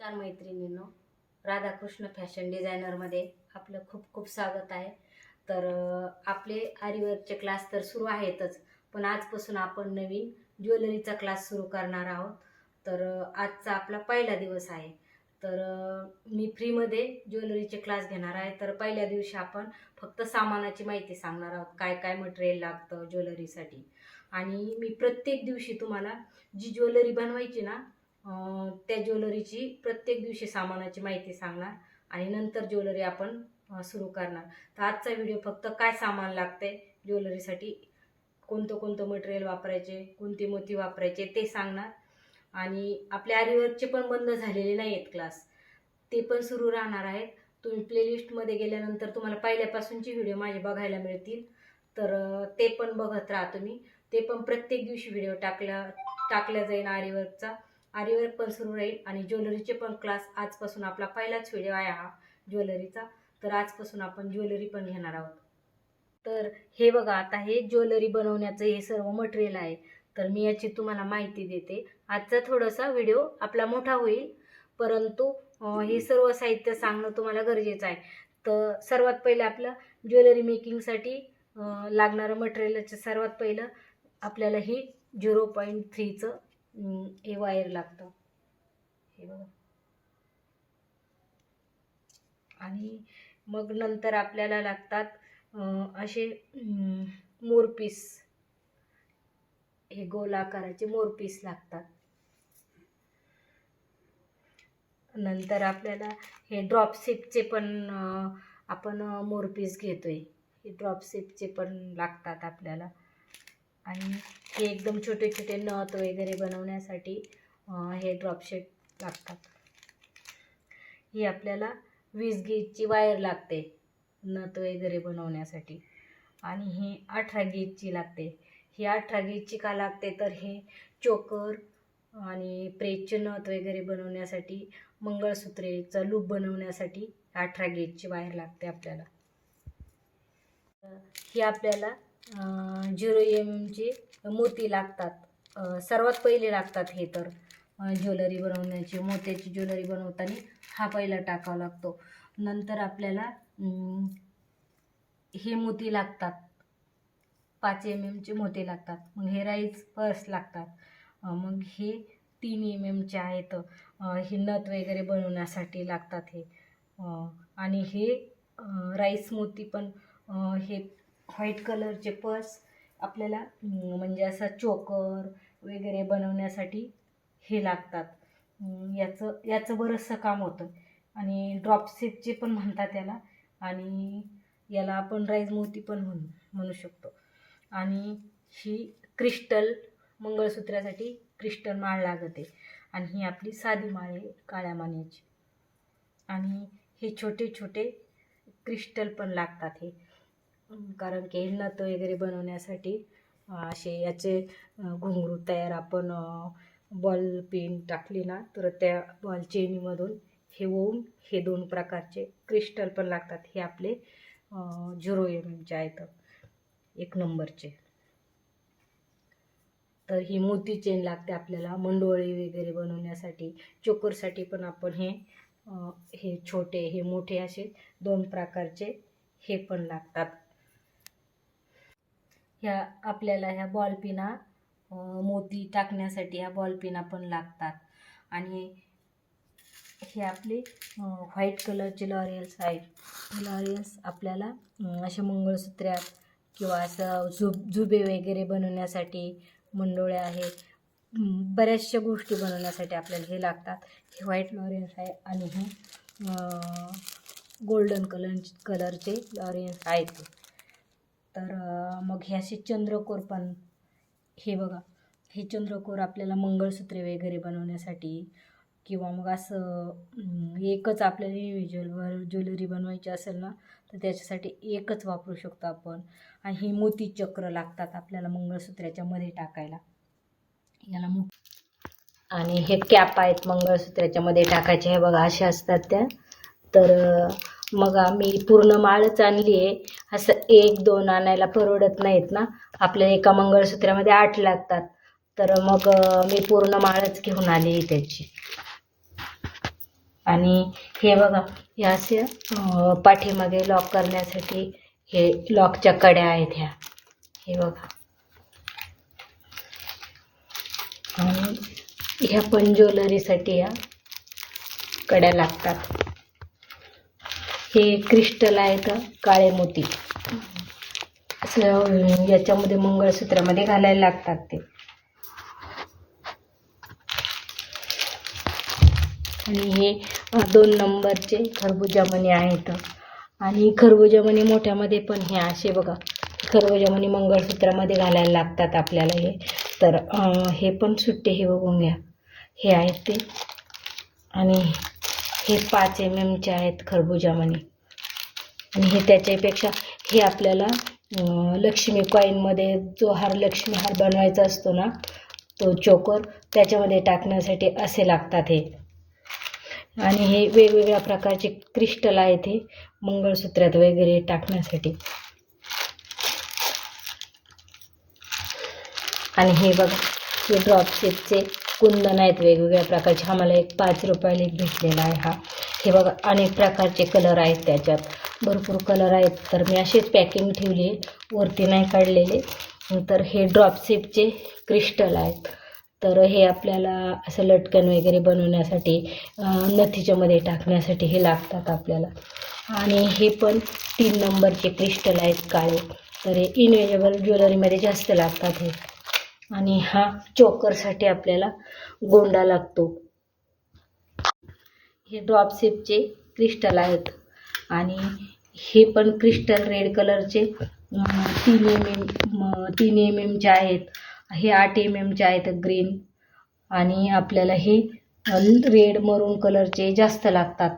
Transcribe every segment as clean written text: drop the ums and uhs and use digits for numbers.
नमस्कार मैत्रिणींनो, राधाकृष्ण फॅशन डिझायनरमध्ये आपलं खूप खूप स्वागत आहे. तर आपले आरीवर्कचे क्लास तर सुरू आहेतच, पण आजपासून आपण नवीन ज्वेलरीचा क्लास सुरू करणार आहोत. तर आजचा आपला पहिला दिवस आहे. तर मी फ्रीमध्ये ज्वेलरीचे क्लास घेणार आहे. तर पहिल्या दिवशी आपण फक्त सामानाची माहिती सांगणार आहोत, काय काय मटेरियल लागतं ज्वेलरीसाठी. आणि मी प्रत्येक दिवशी तुम्हाला जी ज्वेलरी बनवायची ना, त्या ज्वेलरीची प्रत्येक दिवशी सामानाची माहिती सांगणार आणि नंतर ज्वेलरी आपण सुरू करणार. तर आजचा व्हिडिओ फक्त काय सामान लागते ज्वेलरीसाठी, कोणतं कोणतं मटेरियल वापरायचे, कोणते मोती वापरायचे ते सांगणार. आणि आपल्या आरीवर्कचे पण बंद झालेले नाही आहेत क्लास, ते पण सुरू राहणार आहेत. तुम्ही प्लेलिस्टमध्ये गेल्यानंतर तुम्हाला पहिल्यापासूनचे व्हिडिओ माझे बघायला मिळतील. तर ते पण बघत राहा तुम्ही. ते पण प्रत्येक दिवशी व्हिडिओ टाकल्या जाईल. आरीवर्क पण सुरू राहील आणि ज्वेलरीचे पण क्लास. आजपासून आपला पहिलाच व्हिडिओ आहे हा ज्वेलरीचा. तर आजपासून आपण ज्वेलरी पण घेणार आहोत. तर हे बघा, आता हे ज्वेलरी बनवण्याचं हे सर्व मटेरियल आहे. तर मी याची तुम्हाला माहिती देते. आजचा थोडासा व्हिडिओ आपला मोठा होईल, परंतु हे सर्व साहित्य सांगणं तुम्हाला गरजेचं आहे. तर सर्वात पहिलं आपलं ज्वेलरी मेकिंगसाठी लागणारं मटेरियलचं सर्वात पहिलं आपल्याला ही 0.3चं हे वायर लागतं, हे बघा. आणि मग नंतर आपल्याला लागतात असे मोरपीस, हे गोल आकाराचे मोरपीस लागतात. नंतर आपल्याला हे ड्रॉप शेपचे पण आपण मोरपीस घेतोय, हे ड्रॉप शेपचे पण लागतात आपल्याला. आणि हे एकदम छोटे छोटे नथ वगैरे बनवण्यासाठी हे ड्रॉप शेप लागतात. ही आपल्याला 20 गेजची वायर लागते नथ वगैरे बनवण्यासाठी. आणि ही 18 गेजची लागते. ही 18 गेजची का लागते, तर हे चोकर आणि प्रेसचे नथ वगैरे बनवण्यासाठी, मंगळसूत्रेचा लूप बनवण्यासाठी 18 गेजची वायर लागते आपल्याला. ही आपल्याला 0 mm मोती लागतात. सर्वात पहिले लागतात हे. तर ज्वेलरी बनवण्याची, मोत्याची ज्वेलरी बनवताना हा पहिला टाकावा लागतो. नंतर आपल्याला हे मोती लागतात, 5 mm मोती लागतात. मग हे राईस पर्स लागतात. मग हे 3 mm आहेत. हे नथ वगैरे बनवण्यासाठी लागतात हे. आणि हे राईस मोती पण, हे व्हाईट कलरचे पर्स आपल्याला म्हणजे असा चोकर वगैरे बनवण्यासाठी हे लागतात. याचं बरंचसं काम होतं. आणि ड्रॉप शेपचे पण म्हणतात याला, आणि याला आपण राईस मोती पण म्हणू शकतो. आणि ही क्रिस्टल, मंगळसूत्रासाठी क्रिस्टल माळ लागते. आणि ही आपली साधी माळ आहे काळ्या मान्याची. आणि हे छोटे छोटे क्रिस्टल पण लागतात हे, कारण की नथ वगैरे बनवण्यासाठी असे याचे घुंगरू तयार, आपण बॉल पेन टाकली ना, तर त्या बॉल चेनीमधून हे होऊन हे 2 प्रकारचे क्रिस्टल पण लागतात. हे आपले 0 mm आहेत, 1 नंबरचे. तर ही मोती चेन लागते आपल्याला मंडोळी वगैरे बनवण्यासाठी. चोकरसाठी पण आपण हे छोटे, हे मोठे, असे 2 प्रकारचे हे पण लागतात. ह्या आपल्याला ह्या बॉल पिना, मोती टाकण्यासाठी ह्या बॉल पिना पण लागतात. आणि हे आपले व्हाईट कलरचे लॉरियल्स आहेत. लॉरियल्स आपल्याला असे मंगळसूत्र्यात किंवा असं जुबे वगैरे बनवण्यासाठी, मंडोळ्या आहेत, बऱ्याचशा गोष्टी बनवण्यासाठी आपल्याला हे लागतात. हे व्हाईट लॉरियल्स आहे. आणि हे गोल्डन कलरचे लॉरियल्स आहेत. तर मग हे असे चंद्रकोर पण, हे बघा, हे चंद्रकोर आपल्याला मंगळसूत्रे वगैरे बनवण्यासाठी, किंवा मग असं एकच आपल्याला इंडिव्हिज्युअल ज्वेलरी बनवायची असेल ना, तर त्याच्यासाठी एकच वापरू शकतो आपण. आणि ही मोती चक्र लागतात आपल्याला मंगळसूत्राच्या मध्ये टाकायला, याला आणि हे कॅप आहेत मंगळसूत्राच्या मध्ये टाकायचे. हे बघा, अशा असतात त्या. तर मग आम्ही पूर्ण माळच आणली आहे. असं 1-2 आणायला परवडत नाहीत ना, आपल्याला एका मंगळसूत्रामध्ये 8 लागतात. तर मग मी पूर्ण माळच घेऊन आली त्याची. आणि हे बघा, हे असे पाठीमागे लॉक करण्यासाठी हे लॉकच्या कड्या आहेत ह्या, हे बघा. आणि ह्या पण ज्वेलरीसाठी या कड्या लागतात. हे क्रिस्टल आहेत काळे मोती, असं याच्यामध्ये मंगळसूत्रामध्ये घालायला लागतात ते. आणि हे 2 नंबरचे खरबुजामणी आहेत. आणि खरबुजामणी मोठ्यामध्ये पण हे असे बघा, खरबुजामणी मंगळसूत्रामध्ये घालायला लागतात आपल्याला हे. तर हे पण सुट्टे, हे बघून घ्या, हे आहेत ते. आणि हे 5 mm आहेत खरबुजामणी. आणि हे त्याच्यापेक्षा हे आपल्याला लक्ष्मी कॉईनमध्ये जो हार, लक्ष्मी हार बनवायचा असतो ना, तो चोकर, त्याच्यामध्ये टाकण्यासाठी असे लागतात हे. आणि हे वेगवेगळ्या प्रकारचे क्रिस्टल आहेत हे मंगळसूत्रात वगैरे टाकण्यासाठी. आणि हे बघा, हे ड्रॉप शेपचे कुंदन आहेत वेगवेगळ्या प्रकारचे. हा मला एक 5 रुपयाला एक भेटलेला आहे हा. हे बघा, अनेक प्रकारचे कलर आहेत त्याच्यात, भरपूर कलर आहेत. तर मी अशीच पॅकिंग ठेवली, वरती नाही काढलेले. तर हे ड्रॉप शेपचे क्रिस्टल आहेत. तर हे आपल्याला असं लटकन वगैरे बनवण्यासाठी, नथीच्यामध्ये टाकण्यासाठी हे लागतात आपल्याला. आणि हे पण 3 नंबरचे क्रिस्टल आहेत काळे. तर हे इनवेजेबल ज्वेलरीमध्ये जास्त लागतात हे. आणि हा चोकरसाठी आपल्याला गोंडा लागतो. हे ड्रॉप शेपचे क्रिस्टल आहेत. आणि हे पण क्रिस्टल रेड कलरचे 3 mm आहेत. हे 8 mm आहेत ग्रीन. आणि आपल्याला हे रेड मरून कलरचे जास्त लागतात.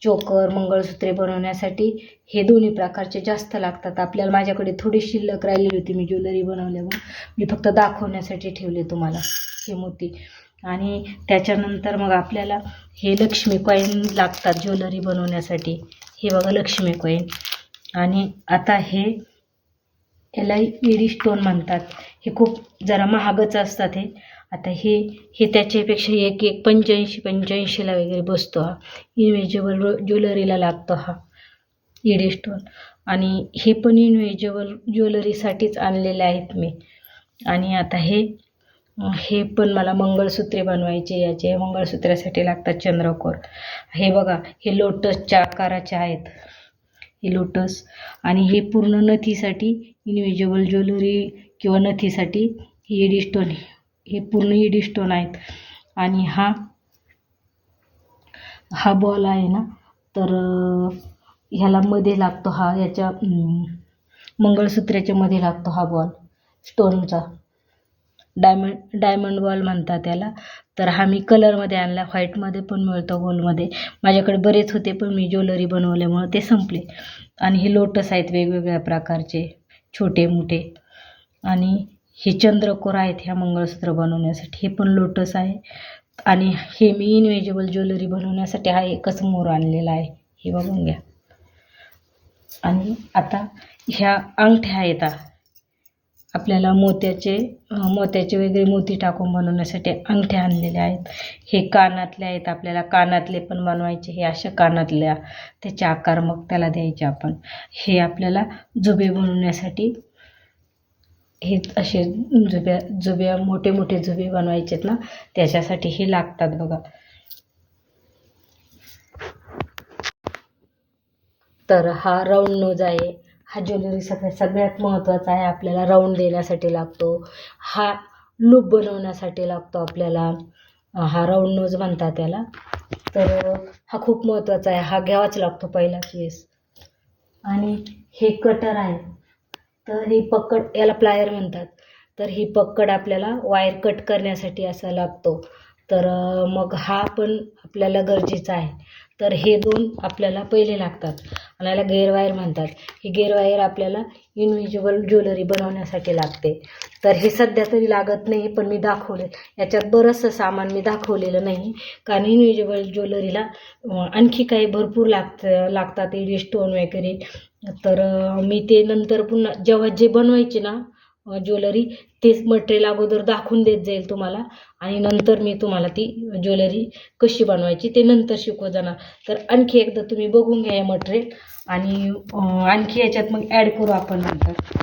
चोकर, मंगळसूत्रे बनवण्यासाठी हे दोन्ही प्रकारचे जास्त लागतात आपल्याला. माझ्याकडे थोडी शिल्लक राहिलेली होती, मी ज्वेलरी बनवल्यावर मी फक्त दाखवण्यासाठी ठेवले तुम्हाला हे मोती. आणि त्याच्यानंतर मग आपल्याला हे लक्ष्मी कॉईन लागतात ज्वेलरी बनवण्यासाठी. हे बघा, लक्ष्मी कॉईन. आणि आता हे याला ईडी स्टोन म्हणतात. हे खूप जरा महागच असतात हे. आता हे त्याच्यापेक्षा एक 85-85ला वगैरे बसतो हा. इनवेजेबल ज्वेलरीला लागतो हा ईडी स्टोन. आणि हे पण इनवेजेबल ज्वेलरीसाठीच आणलेले आहेत मी. आणि आता हे पण मला मंगळसूत्रे बनवायचे, याचे मंगळसूत्रासाठी लागतात चंद्रकोर. हे बघा, हे लोटसच्या आकाराचे आहेत, हे लोटस. आणि हे पूर्ण नथीसाठी इनवेजेबल ज्वेलरी किंवा नथीसाठी ईडी स्टोन, हे पूर्ण ईडी स्टोन आहेत. आणि हा बॉल आहे ना, तर ह्याला मध्ये लागतो हा, याच्या मंगळसूत्राच्या मध्ये लागतो हा बॉल स्टोनचा. डायमंड बॉल म्हणतात त्याला. तर हा मी कलरमध्ये आणला, व्हाईटमध्ये पण मिळतो, गोल्डमध्ये. माझ्याकडे बरेच होते पण मी ज्वेलरी बनवल्यामुळे ते संपले. आणि हे लोटस आहेत वेगवेगळ्या प्रकारचे, छोटे मोठे. आणि हे चंद्रकोर आहेत ह्या मंगळसूत्र बनवण्यासाठी, हे पण लोटस आहे. आणि हे मी इनवेजेबल ज्वेलरी बनवण्यासाठी हा एकच मोर आणलेला आहे, हे बघून घ्या. आणि आता ह्या अंगठ्या आहेत आपल्याला मोत्याचे वगैरे मोती टाकून बनवण्यासाठी अंगठ्या आणलेल्या आहेत. हे कानातले आहेत, आपल्याला कानातले पण बनवायचे. हे अशा कानातल्या, त्याचे आकार मग त्याला द्यायचे आपण. हे आपल्याला जुबे बनवण्यासाठी, हे असे जुब्या मोठे मोठे जुबे बनवायचेत ना, त्याच्यासाठी हे लागतात बघा. तर हा राऊंड नोज आहे. हा ज्वेलरी सगळ्यात महत्त्वाचा आहे, आपल्याला राऊंड देण्यासाठी लागतो. हा लूप बनवण्यासाठी लागतो आपल्याला, हा राऊंड नोज म्हणतात त्याला. तर हा खूप महत्त्वाचा आहे, हा घ्यावाच लागतो पहिलाच वेळेस. आणि हे कटर आहे, तर ही पकड, याला प्लायर म्हणतात. तर ही पकड आपल्याला वायर कट करण्यासाठी असा लागतो. तर मग हा पण आपल्याला गरजेचा आहे. तर हे 2 आपल्याला पहिले लागतात. आणि याला गेअरवायर म्हणतात. ही गेअरवायर आपल्याला इनविजिबल ज्वेलरी बनवण्यासाठी लागते. तर हे सध्या तरी लागत नाही, पण मी दाखवले, याच्यात बरंचसं सामान मी दाखवलेलं नाही, कारण इनविजिबल ज्वेलरीला आणखी काही भरपूर लागतात ईडी स्टोन वगैरे. तर मी ते नंतर पुन्हा जेव्हा जे बनवायचे ना ज्वेलरी तेच मटेरियल अगोदर दाखवून देत जाईल तुम्हाला, आणि नंतर मी तुम्हाला ती ज्वेलरी कशी बनवायची ते नंतर शिकवत जाणार. तर आणखी एकदा तुम्ही बघून घ्या हे मटेरियल, आणि आणखी याच्यात मग ॲड करू आपण नंतर.